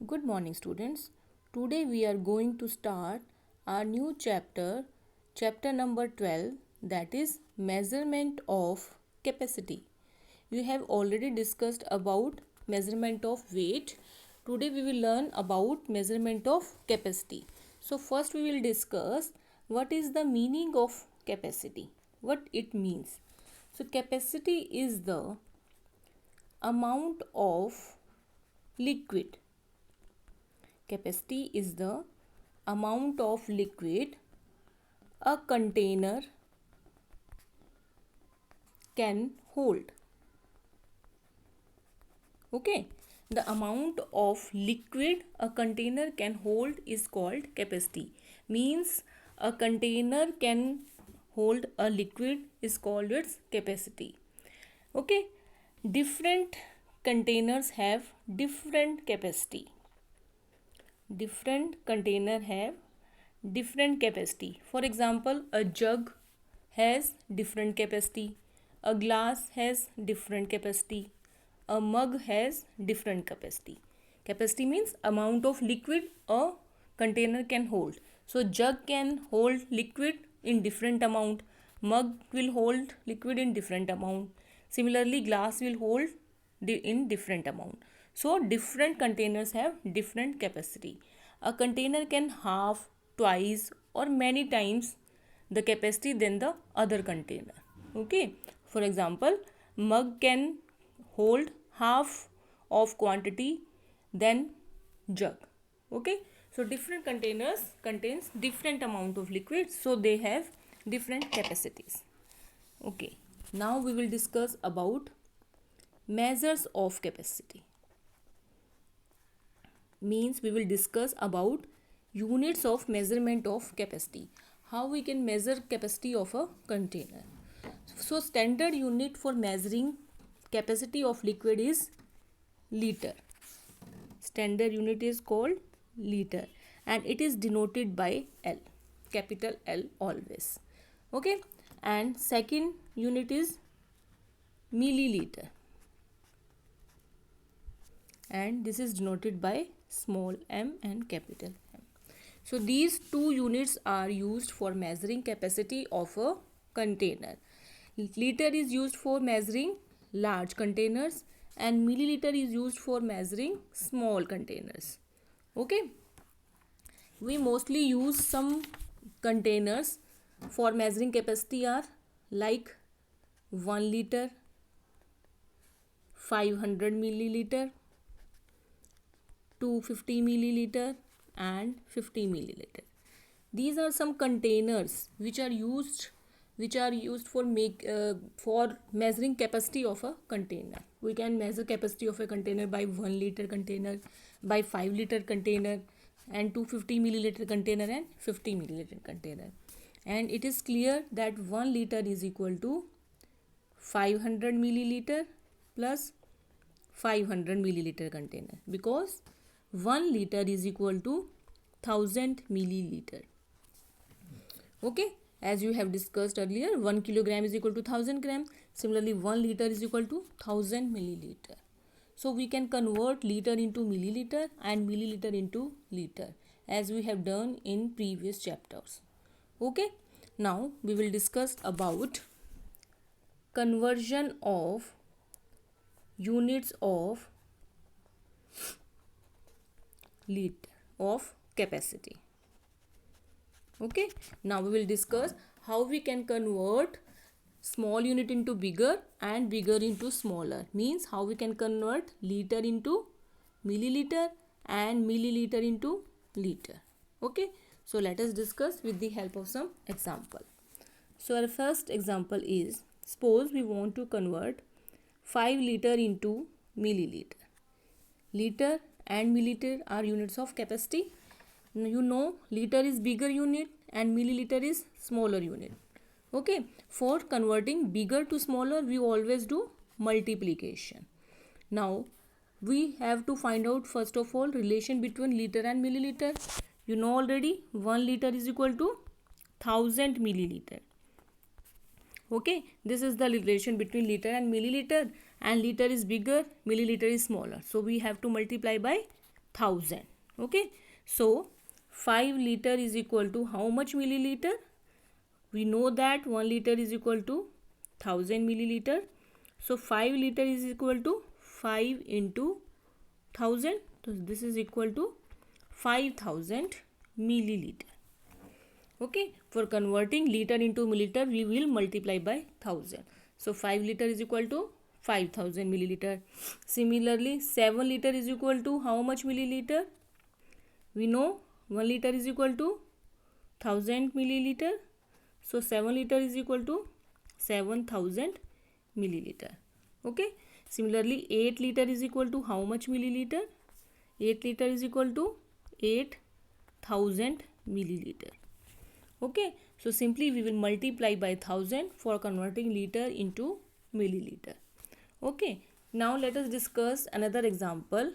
Good morning, students. Today we are going to start our new chapter, chapter number 12, that is measurement of capacity. We have already discussed about measurement of weight. Today we will learn about measurement of capacity. So first we will discuss what is the meaning of capacity, what it means. So capacity is the amount of liquid. Capacity is the amount of liquid a container can hold. Okay, the amount of liquid a container can hold is called capacity. Means a container can hold a liquid is called its capacity. Okay, different containers have different capacity. Different container have different capacity. For example, a jug has different capacity, a glass has different capacity, a mug has different capacity. Capacity means amount of liquid a container can hold. So jug can hold liquid in different amount, mug will hold liquid in different amount. Similarly, glass will hold in different amount. So different containers have different capacity. A container can halve, twice or many times the capacity than the other container. Okay, for example, mug can hold half of quantity than jug. Okay, so different containers contains different amount of liquid, so they have different capacities. Okay, now we will discuss about measures of capacity. Means we will discuss about units of measurement of capacity. How we can measure capacity of a container. So standard unit for measuring capacity of liquid is liter. Standard unit is called liter and it is denoted by L, capital L always. Okay, and second unit is milliliter and this is denoted by small m and capital M. So these two units are used for measuring capacity of a container. Liter is used for measuring large containers and milliliter is used for measuring small containers. Okay, we mostly use some containers for measuring capacity are like 1 liter, 500 milliliter, 250 milliliter and 50 milliliter. These are some containers which are used for measuring capacity of a container. We can measure capacity of a container by 1 liter container, by 5 liter container and 250 milliliter container and 50 milliliter container. And it is clear that 1 liter is equal to 500 milliliter plus 500 milliliter container, because 1 liter is equal to 1000 milliliter. Okay, as you have discussed earlier, 1 kilogram is equal to 1000 gram. Similarly, 1 liter is equal to 1000 milliliter. So we can convert liter into milliliter and milliliter into liter, as we have done in previous chapters. Okay, now we will discuss about conversion of units of liter of capacity. Okay, now we will discuss how we can convert small unit into bigger and bigger into smaller. Means how we can convert liter into milliliter and milliliter into liter. Okay, so let us discuss with the help of some example. So our first example is, suppose we want to convert 5 liter into milliliter. Liter and milliliter are units of capacity. You know, liter is bigger unit and milliliter is smaller unit. Okay, for converting bigger to smaller, we always do multiplication. Now we have to find out first of all relation between liter and milliliter. You know already, 1 liter is equal to 1000 milliliter. Okay, this is the relation between liter and milliliter, and liter is bigger, milliliter is smaller, so we have to multiply by 1000. Okay, so 5 liter is equal to how much milliliter? We know that 1 liter is equal to 1000 milliliter. So 5 liter is equal to 5 into 1000. So this is equal to 5000 milliliter. Okay, for converting liter into milliliter, we will multiply by 1000. So 5 liter is equal to 5000 milliliter. Similarly, 7 liter is equal to how much milliliter? We know 1 liter is equal to 1000 milliliter. So 7 liter is equal to 7000 milliliter. Okay. Similarly, 8 liter is equal to how much milliliter? 8 liter is equal to 8000 milliliter. Okay. So simply we will multiply by 1000 for converting liter into milliliter. Okay. Now let us discuss another example.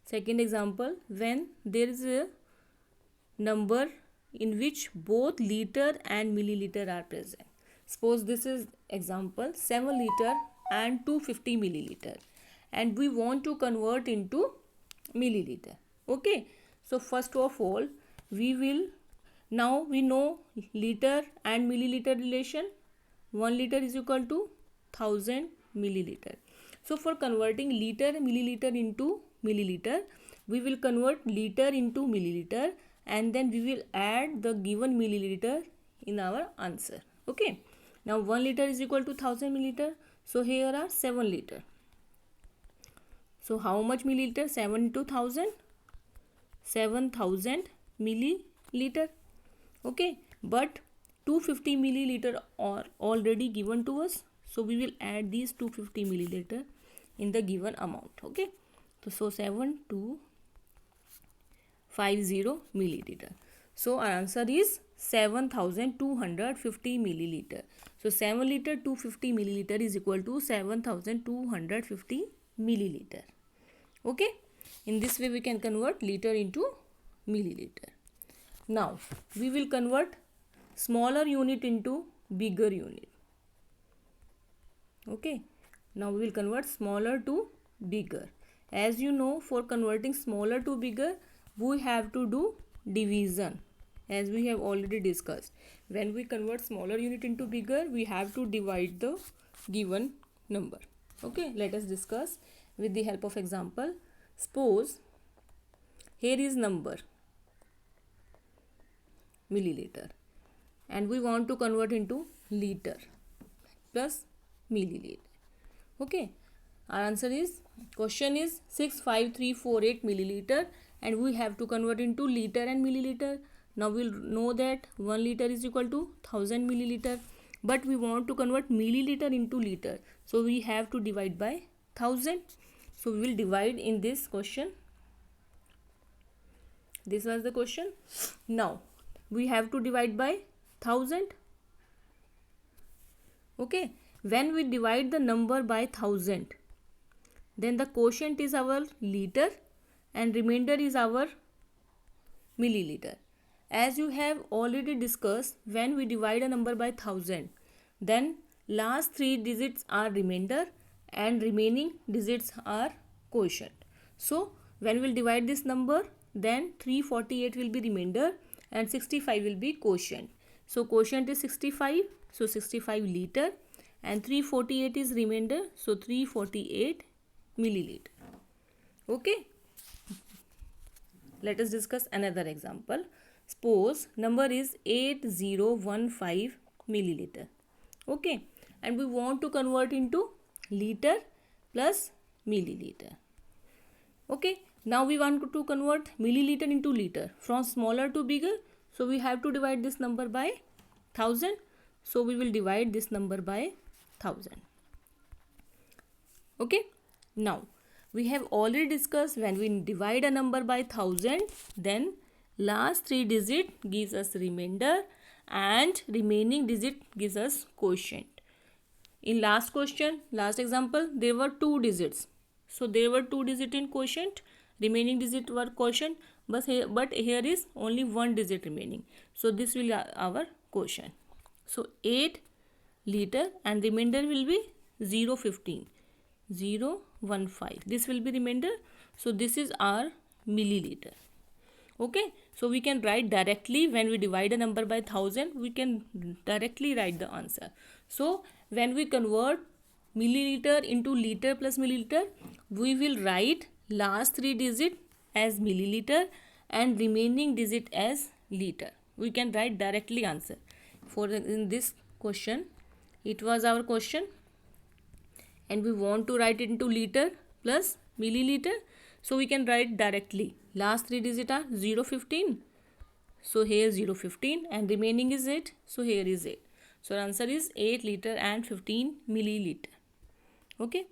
Second example, when there is a number in which both liter and milliliter are present. Suppose this is example 7 liter and 250 milliliter, and we want to convert into milliliter. Okay, so first of all we know liter and milliliter relation. 1 liter is equal to 1000 milliliter. So for converting liter milliliter into milliliter, we will convert liter into milliliter and then we will add the given milliliter in our answer. Okay, now 1 liter is equal to 1000 milliliter. So here are 7 liter. So how much milliliter? 7 into 1000, 7000 milliliter. Okay, but 250 milliliter are already given to us, so we will add these 250 milliliter in the given amount. Okay, so 7250 milliliter. So our answer is 7250 milliliter. So 7 liter 250 milliliter is equal to 7250 milliliter. Okay, in this way we can convert liter into milliliter. Now we will convert smaller unit into bigger unit. Okay, now we will convert smaller to bigger. As you know, for converting smaller to bigger, we have to do division, as we have already discussed. When we convert smaller unit into bigger, we have to divide the given number. Okay, let us discuss with the help of example. Suppose here is number milliliter and we want to convert into liter plus milliliter. Okay, our answer is, question is 65348 milliliter and we have to convert into liter and milliliter. Now we'll know that 1 liter is equal to 1000 milliliter, but we want to convert milliliter into liter, so we have to divide by 1000. So we will divide in this question. This was the question. Now we have to divide by 1000. Okay, when we divide the number by 1000, then the quotient is our liter and remainder is our milliliter. As you have already discussed, when we divide a number by 1000, then last 3 digits are remainder and remaining digits are quotient. So when we will divide this number, then 348 will be remainder and 65 will be quotient. So quotient is 65, so 65 liter, and 348 is remainder, so 348 milliliter. Okay, let us discuss another example. Suppose number is 8015 milliliter. Okay, and we want to convert into liter plus milliliter. Okay, now we want to convert milliliter into liter from smaller to bigger, so we have to divide this number by 1000. So we will divide this number by 1000. Okay, now we have already discussed, when we divide a number by 1000, then last 3 digit gives us remainder and remaining digit gives us quotient. In last question, last example, there were 2 digits. So there were 2 digits in quotient, remaining digit were quotient, but here is only 1 digit remaining. So this will be our quotient. So 8 liter and remainder will be 015. This will be remainder. So this is our milliliter. Okay, so we can write directly when we divide a number by 1000, we can directly write the answer. So when we convert milliliter into liter plus milliliter, we will write last three digit as milliliter and remaining digit as liter. We can write directly answer. In this question, it was our question, and we want to write it into liter plus milliliter, so we can write directly. Last three digit are 015, so here 015 and remaining is 8, so here is 8. So answer is 8 liter and 15 milliliter. Okay.